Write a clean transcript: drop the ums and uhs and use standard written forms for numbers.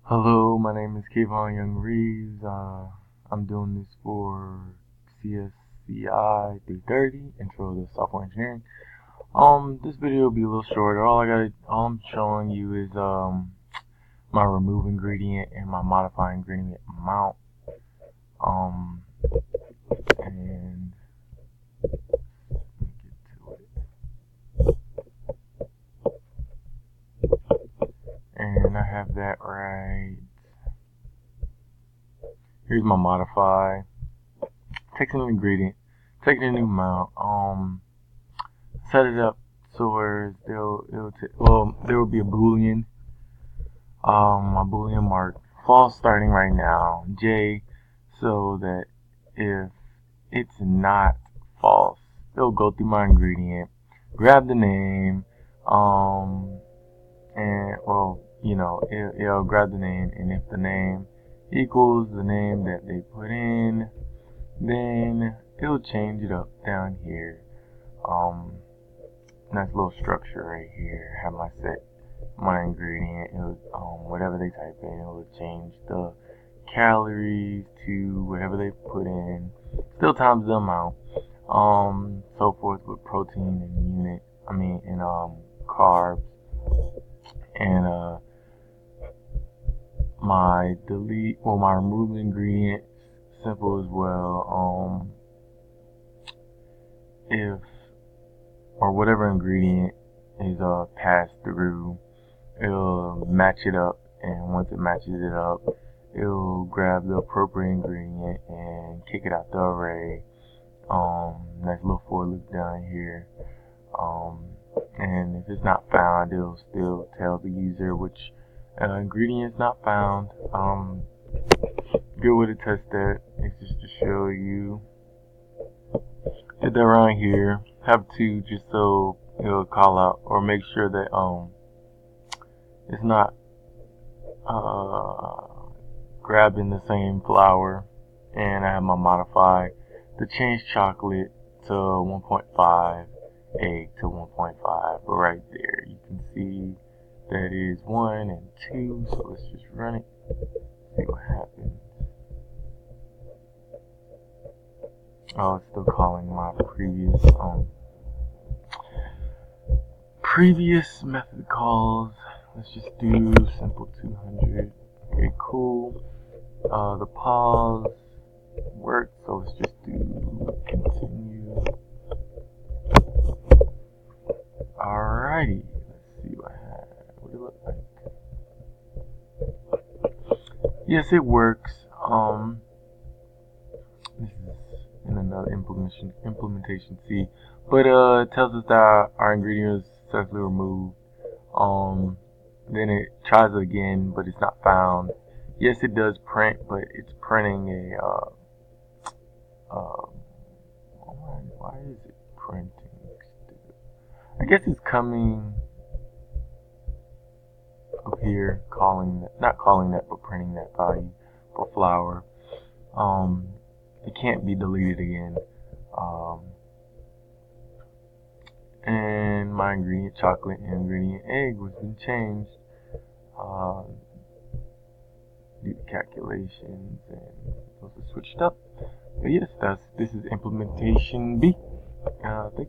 Hello, my name is Kayvon young-reaves. I'm doing this for CSCI330, Intro to Software Engineering. This video will be a little shorter. All I'm showing you is my remove ingredient and my modify ingredient amount. And let me get to it. And I have that right. Here's my modify. Take an ingredient, take a new amount, set it up so where there will be a boolean, a boolean mark, false starting right now, J, so that if it's not false, it'll go through my ingredient, grab the name, it'll grab the name, and if the name equals the name that they put in, then it'll change it up down here. Nice little structure right here. Have my ingredient. It'll, whatever they type in, it'll change the calories to whatever they put in. Still times the amount. So forth with protein and carbs. And my remove ingredient, simple as well. If or whatever ingredient is passed through, it'll match it up, and once it matches it up, it'll grab the appropriate ingredient and kick it out the array. Nice little for loop down here. And if it's not found, it'll still tell the user which ingredient is not found. Good way to test that is just to show you. Did that around here. Have to, just so it'll call out or make sure that it's not grabbing the same flour. And I have my modify to change chocolate to 1.5, egg to 1.5. But right there you can see that is 1 and 2. So let's just run it, see what happens. Oh, it's still calling my previous method calls. Let's just do simple 200. Okay, cool. The pause worked, so let's just do continue. Alrighty, let's see what it look like. Yes, it works. This is in another implementation C, but it tells us that our ingredient is successfully removed. Then it tries it again, but it's not found. Yes, it does print, but it's printing why is it printing? I guess it's coming up here, not calling that, but printing that value for flour. It can't be deleted again. And my ingredient chocolate and ingredient egg was been changed. Do the calculations and those are switched up. But yes, this is implementation B. Thank you.